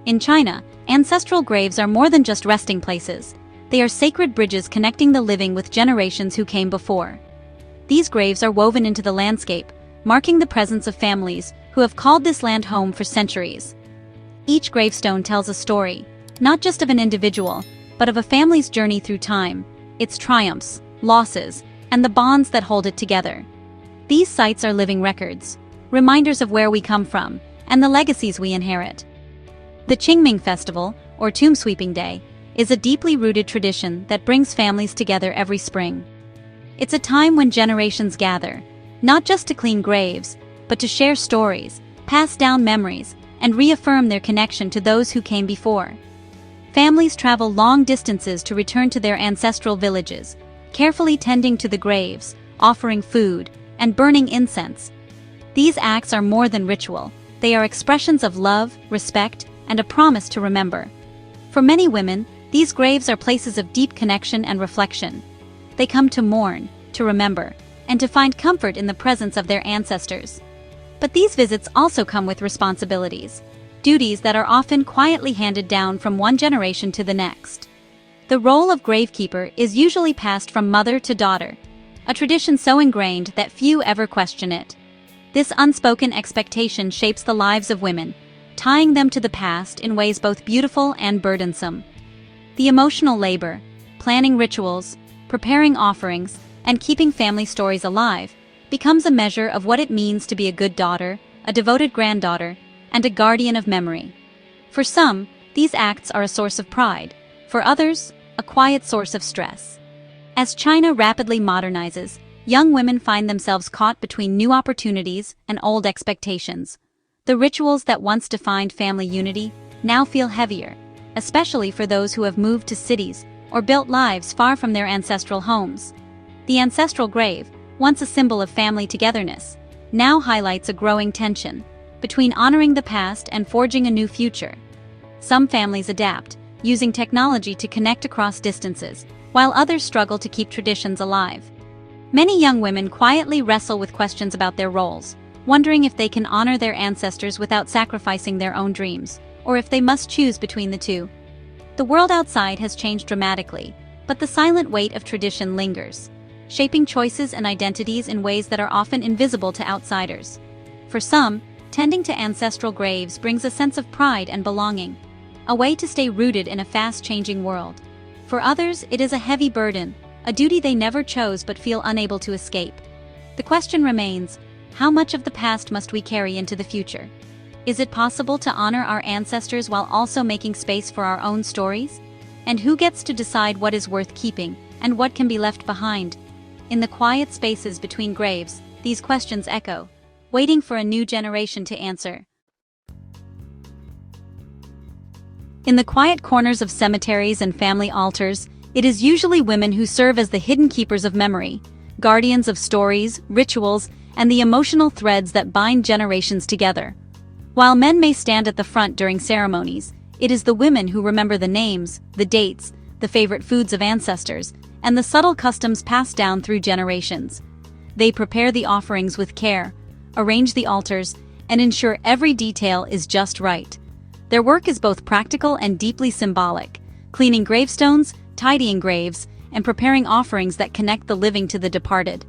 In China, ancestral graves are more than just resting places. They are sacred bridges connecting the living with generations who came before. These graves are woven into the landscape, marking the presence of families who have called this land home for centuries. Each gravestone tells a story, not just of an individual, but of a family's journey through time, its triumphs, losses, and the bonds that hold it together. These sites are living records, reminders of where we come from, and the legacies we inherit. The Qingming Festival, or Tomb Sweeping Day, is a deeply rooted tradition that brings families together every spring. It's a time when generations gather, not just to clean graves, but to share stories, pass down memories, and reaffirm their connection to those who came before. Families travel long distances to return to their ancestral villages, carefully tending to the graves, offering food, and burning incense. These acts are more than ritual. They are expressions of love, respect, and a promise to remember. For many women, these graves are places of deep connection and reflection. They come to mourn, to remember, and to find comfort in the presence of their ancestors. But these visits also come with responsibilities, duties that are often quietly handed down from one generation to the next. The role of gravekeeper is usually passed from mother to daughter, a tradition so ingrained that few ever question it. This unspoken expectation shapes the lives of women, tying them to the past in ways both beautiful and burdensome. The emotional labor, planning rituals, preparing offerings, and keeping family stories alive, becomes a measure of what it means to be a good daughter, a devoted granddaughter, and a guardian of memory. For some, these acts are a source of pride. For others, a quiet source of stress. As China rapidly modernizes, young women find themselves caught between new opportunities and old expectations. The rituals that once defined family unity now feel heavier, especially for those who have moved to cities or built lives far from their ancestral homes. The ancestral grave, once a symbol of family togetherness, now highlights a growing tension between honoring the past and forging a new future. Some families adapt, using technology to connect across distances, while others struggle to keep traditions alive. Many young women quietly wrestle with questions about their roles, wondering if they can honor their ancestors without sacrificing their own dreams, or if they must choose between the two. The world outside has changed dramatically, but the silent weight of tradition lingers, shaping choices and identities in ways that are often invisible to outsiders. For some, tending to ancestral graves brings a sense of pride and belonging, a way to stay rooted in a fast-changing world. For others, it is a heavy burden, a duty they never chose but feel unable to escape. The question remains, how much of the past must we carry into the future? Is it possible to honor our ancestors while also making space for our own stories? And who gets to decide what is worth keeping and what can be left behind? In the quiet spaces between graves, these questions echo, waiting for a new generation to answer. In the quiet corners of cemeteries and family altars, it is usually women who serve as the hidden keepers of memory, guardians of stories, rituals, and the emotional threads that bind generations together. While men may stand at the front during ceremonies, it is the women who remember the names, the dates, the favorite foods of ancestors, and the subtle customs passed down through generations. They prepare the offerings with care, arrange the altars, and ensure every detail is just right. Their work is both practical and deeply symbolic, cleaning gravestones, tidying graves, and preparing offerings that connect the living to the departed.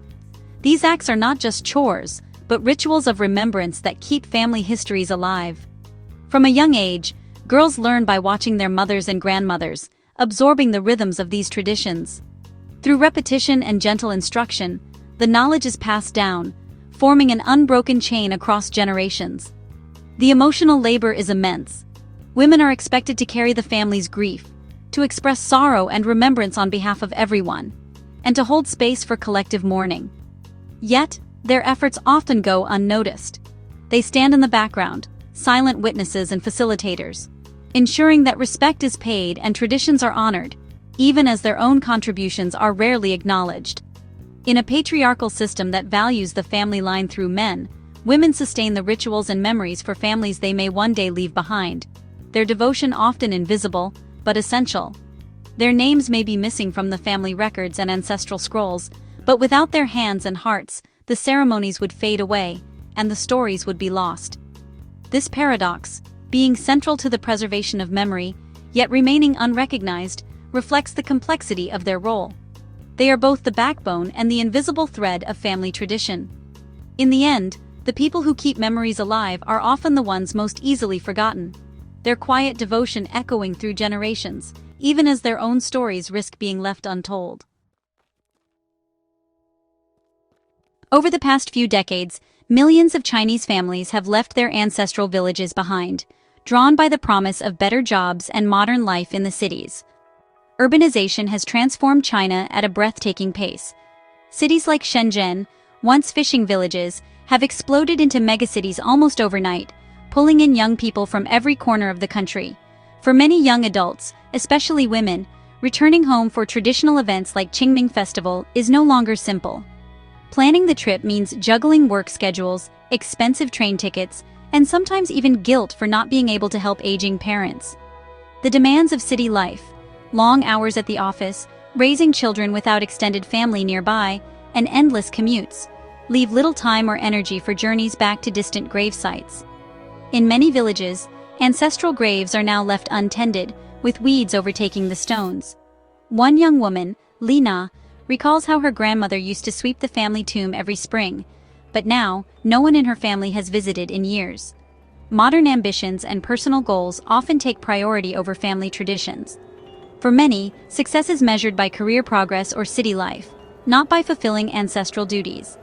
These acts are not just chores, but rituals of remembrance that keep family histories alive. From a young age, girls learn by watching their mothers and grandmothers, absorbing the rhythms of these traditions. Through repetition and gentle instruction, the knowledge is passed down, forming an unbroken chain across generations. The emotional labor is immense. Women are expected to carry the family's grief, to express sorrow and remembrance on behalf of everyone, and to hold space for collective mourning. Yet, their efforts often go unnoticed. They stand in the background, silent witnesses and facilitators, ensuring that respect is paid and traditions are honored, even as their own contributions are rarely acknowledged. In a patriarchal system that values the family line through men, women sustain the rituals and memories for families they may one day leave behind. Their devotion often invisible, but essential. Their names may be missing from the family records and ancestral scrolls, but without their hands and hearts, the ceremonies would fade away, and the stories would be lost. This paradox, being central to the preservation of memory, yet remaining unrecognized, reflects the complexity of their role. They are both the backbone and the invisible thread of family tradition. In the end, the people who keep memories alive are often the ones most easily forgotten, their quiet devotion echoing through generations, even as their own stories risk being left untold. Over the past few decades, millions of Chinese families have left their ancestral villages behind, drawn by the promise of better jobs and modern life in the cities. Urbanization has transformed China at a breathtaking pace. Cities like Shenzhen, once fishing villages, have exploded into megacities almost overnight, pulling in young people from every corner of the country. For many young adults, especially women, returning home for traditional events like Qingming Festival is no longer simple. Planning the trip means juggling work schedules, expensive train tickets, and sometimes even guilt for not being able to help aging parents. The demands of city life, long hours at the office, raising children without extended family nearby, and endless commutes, leave little time or energy for journeys back to distant grave sites. In many villages, ancestral graves are now left untended, with weeds overtaking the stones. One young woman, Li Na, recalls how her grandmother used to sweep the family tomb every spring, but now, no one in her family has visited in years. Modern ambitions and personal goals often take priority over family traditions. For many, success is measured by career progress or city life, not by fulfilling ancestral duties.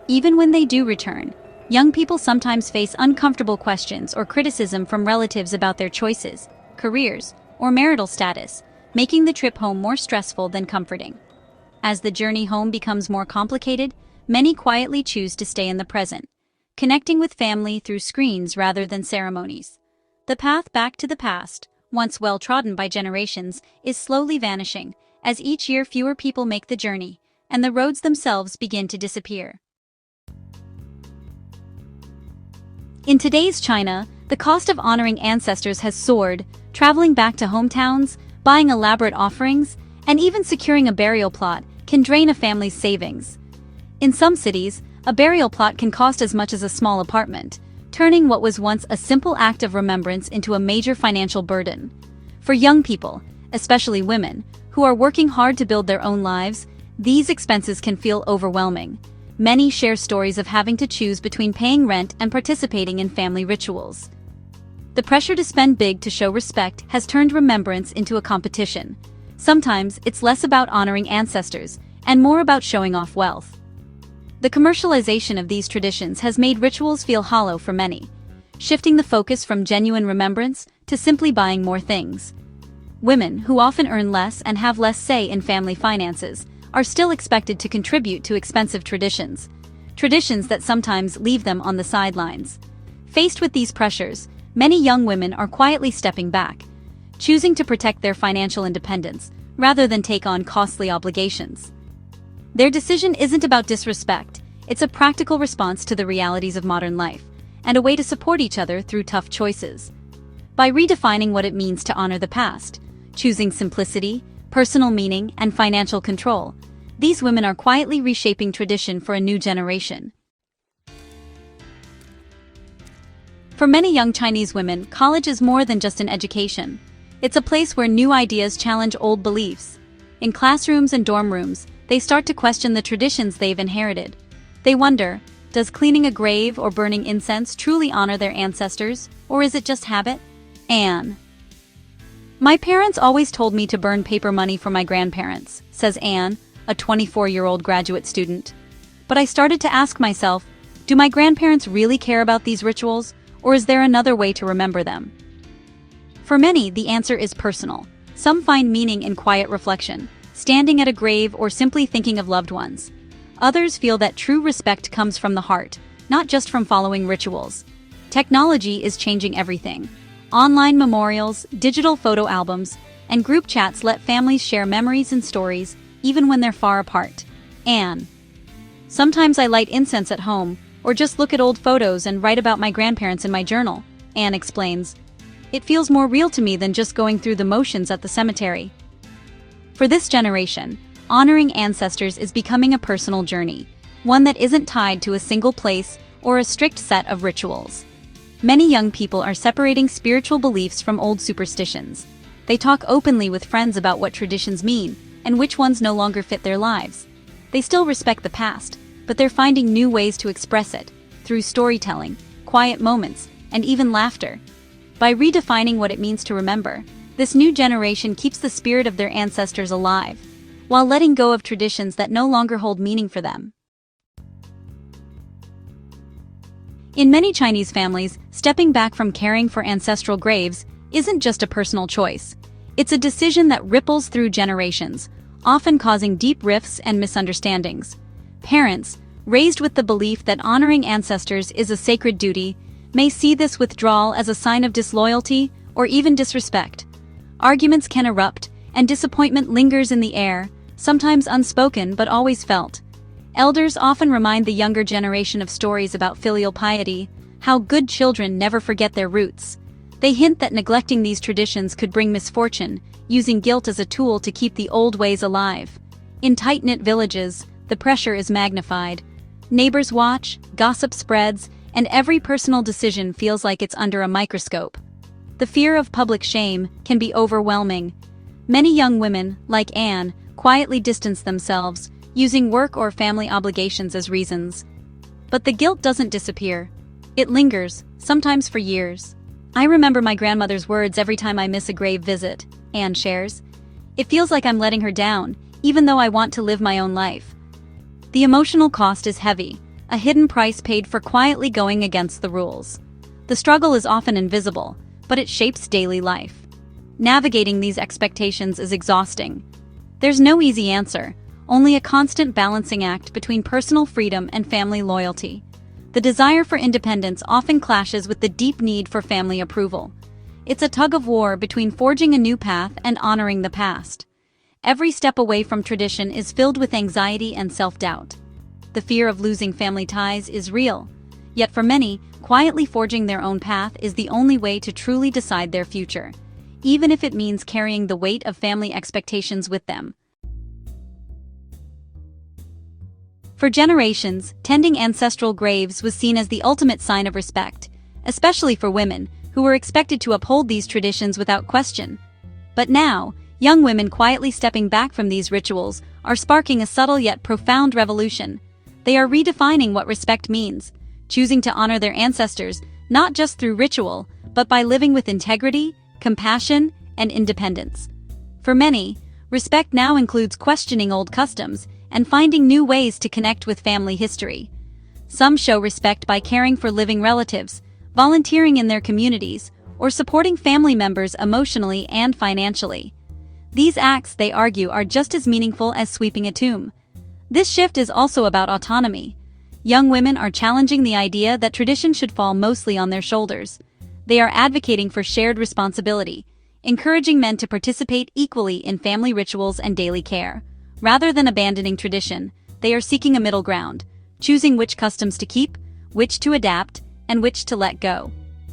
Even when they do return, young people sometimes face uncomfortable questions or criticism from relatives about their choices, careers, or marital status, making the trip home more stressful than comforting. As the journey home becomes more complicated, many quietly choose to stay in the present, connecting with family through screens rather than ceremonies. The path back to the past, once well-trodden by generations, is slowly vanishing, as each year fewer people make the journey, and the roads themselves begin to disappear. In today's China, the cost of honoring ancestors has soared, traveling back to hometowns, buying elaborate offerings, and even securing a burial plot can drain a family's savings. In some cities, a burial plot can cost as much as a small apartment, turning what was once a simple act of remembrance into a major financial burden. For young people, especially women, who are working hard to build their own lives, these expenses can feel overwhelming. Many share stories of having to choose between paying rent and participating in family rituals. The pressure to spend big to show respect has turned remembrance into a competition. Sometimes it's less about honoring ancestors and more about showing off wealth. The commercialization of these traditions has made rituals feel hollow for many, shifting the focus from genuine remembrance to simply buying more things. Women, who often earn less and have less say in family finances, are still expected to contribute to expensive traditions that sometimes leave them on the sidelines. Faced with these pressures, many young women are quietly stepping back, choosing to protect their financial independence rather than take on costly obligations. Their decision isn't about disrespect, it's a practical response to the realities of modern life, and a way to support each other through tough choices. By redefining what it means to honor the past, choosing simplicity, personal meaning, and financial control, these women are quietly reshaping tradition for a new generation. For many young Chinese women, college is more than just an education. It's a place where new ideas challenge old beliefs. In classrooms and dorm rooms, they start to question the traditions they've inherited. They wonder, does cleaning a grave or burning incense truly honor their ancestors, or is it just habit? Anne. My parents always told me to burn paper money for my grandparents, says Anne, a 24-year-old graduate student. But I started to ask myself, do my grandparents really care about these rituals, or is there another way to remember them? For many, the answer is personal. Some find meaning in quiet reflection, standing at a grave or simply thinking of loved ones. Others feel that true respect comes from the heart, not just from following rituals. Technology is changing everything. Online memorials, digital photo albums, and group chats let families share memories and stories, even when they're far apart. Anne. Sometimes I light incense at home, or just look at old photos and write about my grandparents in my journal, Anne explains. It feels more real to me than just going through the motions at the cemetery. For this generation, honoring ancestors is becoming a personal journey, one that isn't tied to a single place or a strict set of rituals. Many young people are separating spiritual beliefs from old superstitions. They talk openly with friends about what traditions mean and which ones no longer fit their lives. They still respect the past, but they're finding new ways to express it, through storytelling, quiet moments, and even laughter. By redefining what it means to remember, this new generation keeps the spirit of their ancestors alive, while letting go of traditions that no longer hold meaning for them. In many Chinese families, stepping back from caring for ancestral graves isn't just a personal choice. It's a decision that ripples through generations, often causing deep rifts and misunderstandings. Parents, raised with the belief that honoring ancestors is a sacred duty, may see this withdrawal as a sign of disloyalty or even disrespect. Arguments can erupt, and disappointment lingers in the air, sometimes unspoken but always felt. Elders often remind the younger generation of stories about filial piety, how good children never forget their roots. They hint that neglecting these traditions could bring misfortune, using guilt as a tool to keep the old ways alive. In tight-knit villages, the pressure is magnified. Neighbors watch, gossip spreads, and every personal decision feels like it's under a microscope. The fear of public shame can be overwhelming. Many young women, like Anne, quietly distance themselves, using work or family obligations as reasons. But the guilt doesn't disappear. It lingers, sometimes for years. I remember my grandmother's words every time I miss a grave visit, Anne shares. It feels like I'm letting her down, even though I want to live my own life. The emotional cost is heavy, a hidden price paid for quietly going against the rules. The struggle is often invisible, but it shapes daily life. Navigating these expectations is exhausting. There's no easy answer, only a constant balancing act between personal freedom and family loyalty. The desire for independence often clashes with the deep need for family approval. It's a tug-of-war between forging a new path and honoring the past. Every step away from tradition is filled with anxiety and self-doubt. The fear of losing family ties is real, yet for many, quietly forging their own path is the only way to truly decide their future, even if it means carrying the weight of family expectations with them. For generations, tending ancestral graves was seen as the ultimate sign of respect, especially for women, who were expected to uphold these traditions without question. But now, young women quietly stepping back from these rituals are sparking a subtle yet profound revolution. They are redefining what respect means, choosing to honor their ancestors not just through ritual, but by living with integrity, compassion, and independence. For many, respect now includes questioning old customs and finding new ways to connect with family history. Some show respect by caring for living relatives, volunteering in their communities, or supporting family members emotionally and financially. These acts, they argue, are just as meaningful as sweeping a tomb. This shift is also about autonomy. Young women are challenging the idea that tradition should fall mostly on their shoulders. They are advocating for shared responsibility, encouraging men to participate equally in family rituals and daily care. Rather than abandoning tradition, they are seeking a middle ground, choosing which customs to keep, which to adapt, and which to let go.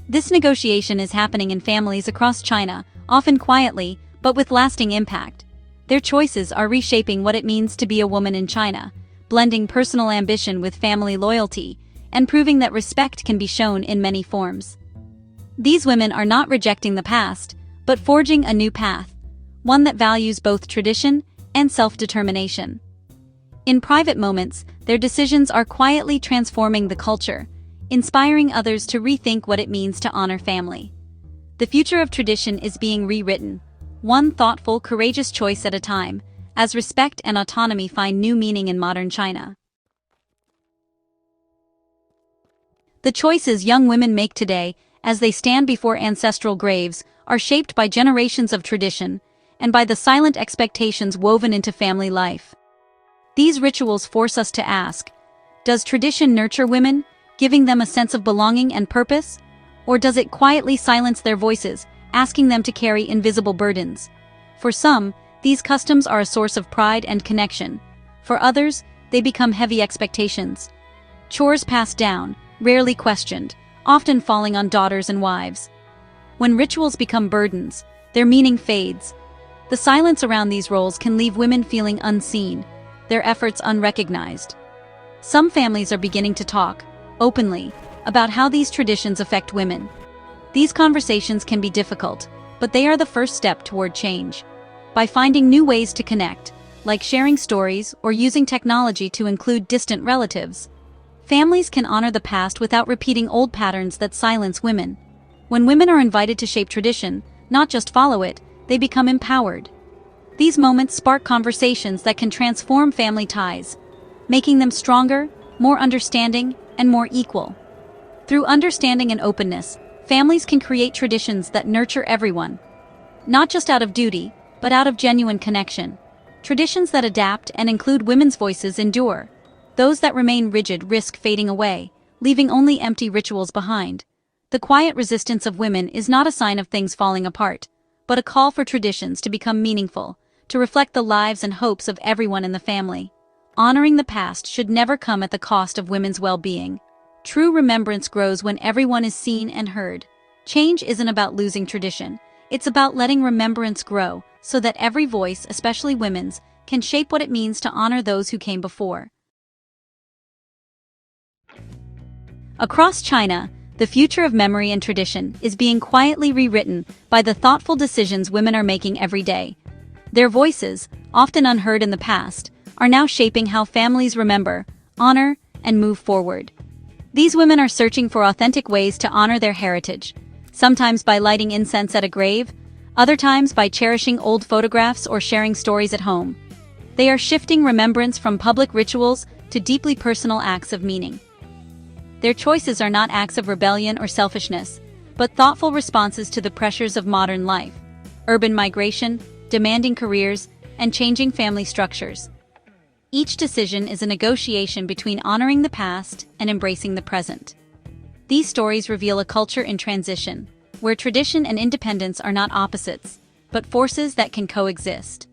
This negotiation is happening in families across China, often quietly, but with lasting impact. Their choices are reshaping what it means to be a woman in China, blending personal ambition with family loyalty, and proving that respect can be shown in many forms. These women are not rejecting the past, but forging a new path, one that values both tradition and self-determination. In private moments, their decisions are quietly transforming the culture, inspiring others to rethink what it means to honor family. The future of tradition is being rewritten, one thoughtful, courageous choice at a time, as respect and autonomy find new meaning in modern China. The choices young women make today, as they stand before ancestral graves, are shaped by generations of tradition, and by the silent expectations woven into family life. These rituals force us to ask, does tradition nurture women, giving them a sense of belonging and purpose? Or does it quietly silence their voices, asking them to carry invisible burdens? For some, these customs are a source of pride and connection. For others, they become heavy expectations. Chores passed down, rarely questioned, often falling on daughters and wives. When rituals become burdens, their meaning fades. The silence around these roles can leave women feeling unseen, their efforts unrecognized. Some families are beginning to talk, openly, about how these traditions affect women. These conversations can be difficult, but they are the first step toward change. By finding new ways to connect, like sharing stories or using technology to include distant relatives, families can honor the past without repeating old patterns that silence women. When women are invited to shape tradition, not just follow it, they become empowered. These moments spark conversations that can transform family ties, making them stronger, more understanding, and more equal. Through understanding and openness, families can create traditions that nurture everyone, not just out of duty, but out of genuine connection. Traditions that adapt and include women's voices endure. Those that remain rigid risk fading away, leaving only empty rituals behind. The quiet resistance of women is not a sign of things falling apart, but a call for traditions to become meaningful, to reflect the lives and hopes of everyone in the family. Honoring the past should never come at the cost of women's well-being. True remembrance grows when everyone is seen and heard. Change isn't about losing tradition, it's about letting remembrance grow, so that every voice, especially women's, can shape what it means to honor those who came before. Across China, the future of memory and tradition is being quietly rewritten by the thoughtful decisions women are making every day. Their voices, often unheard in the past, are now shaping how families remember, honor, and move forward. These women are searching for authentic ways to honor their heritage, sometimes by lighting incense at a grave, other times by cherishing old photographs or sharing stories at home. They are shifting remembrance from public rituals to deeply personal acts of meaning. Their choices are not acts of rebellion or selfishness, but thoughtful responses to the pressures of modern life, urban migration, demanding careers, and changing family structures. Each decision is a negotiation between honoring the past and embracing the present. These stories reveal a culture in transition, where tradition and independence are not opposites, but forces that can coexist.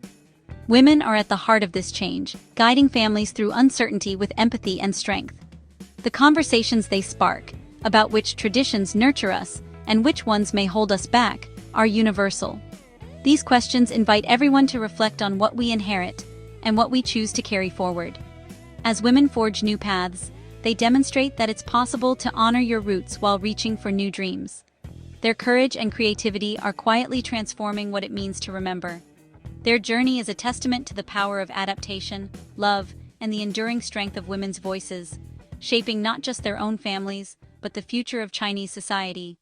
Women are at the heart of this change, guiding families through uncertainty with empathy and strength. The conversations they spark, about which traditions nurture us and which ones may hold us back, are universal. These questions invite everyone to reflect on what we inherit and what we choose to carry forward. As women forge new paths, they demonstrate that it's possible to honor your roots while reaching for new dreams. Their courage and creativity are quietly transforming what it means to remember. Their journey is a testament to the power of adaptation, love, and the enduring strength of women's voices, shaping not just their own families, but the future of Chinese society.